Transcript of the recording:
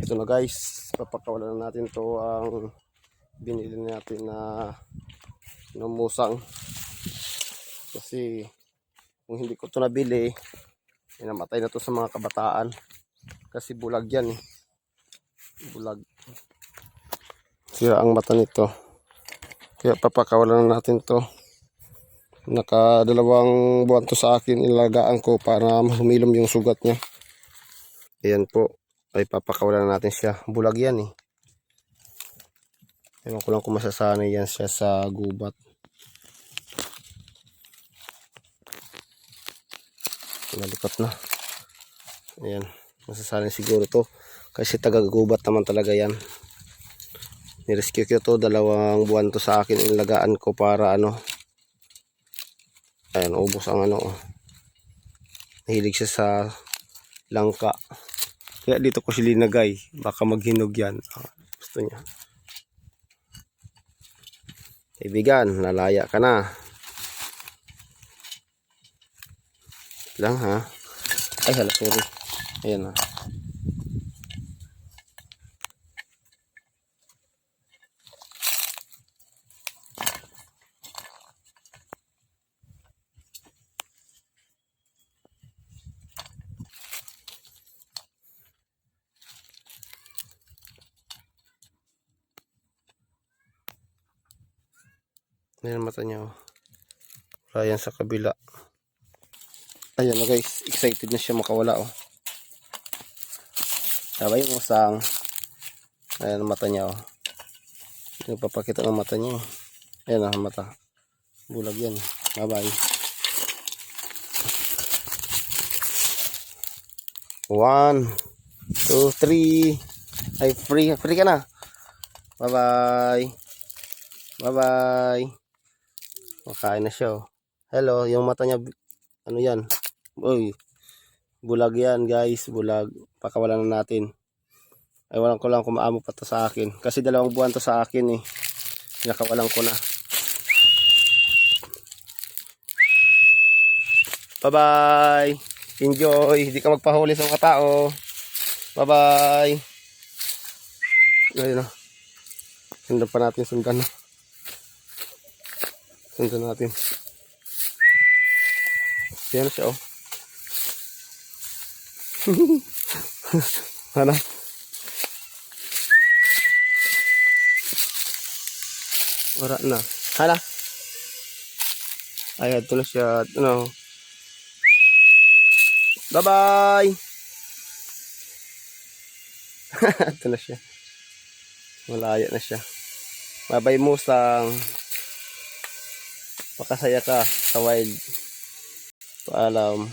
Ito na guys, papakawalan na natin to ang binili natin na musang. Kasi kung hindi ko to nabili, namatay na to sa mga kabataan. Kasi bulag yan eh. Bulag. Sira ang mata nito. Kaya papakawalan na natin to. Nakadalawang buwan to sa akin, ilagaan ko para humilom yung sugat niya. Ayan po, ay papakawalan natin siya. Bulag yan eh. Ewan ko lang kung masasanay yan siya sa gubat. Nalikot na. Ayan, masasanay siguro to. Kasi taga-gubat naman talaga yan. Nirescue ko to, 2 buwan to sa akin. Ilagaan ko para ano. Ayan, ubos ang ano. Nahilig siya sa langka. Kaya dito ko siya linagay. Baka maghinog yan. Gusto niya. Kaibigan, nalaya ka na. Lang ha. Ay hala, sorry. Ayan na. Ayan mata niya oh. Ayan sa kabila. Ayan na guys, excited na siya makawala oh. Sabay yung usang. Ayan ang mata niya oh. Nagpapakita ng mata niya. Ayan ang mata. Bulag yan. Bye bye. 1, 2, 3. Ay free ka na. Bye bye. Bye bye. Makain na siya oh. Hello, yung mata niya ano yan? Uy. Bulag yan guys, bulag. Pakawalan na natin. Ay walang ko lang kung maamo pa to sa akin. Kasi 2 buwan to sa akin eh. Pinakawalan ko na. Bye bye. Enjoy. Hindi ka magpahuli sa mga tao. Bye bye. Ayun na. Sundan pa natin, sundan na. Sundan natin. Yan siya oh. Ano? Wala na. Hala. Ay, ito na siya. Ano? Bye-bye. Ito na siya. Malaya na siya. Bye-bye Mustang. Pakasaya ka sa wild. Paalam.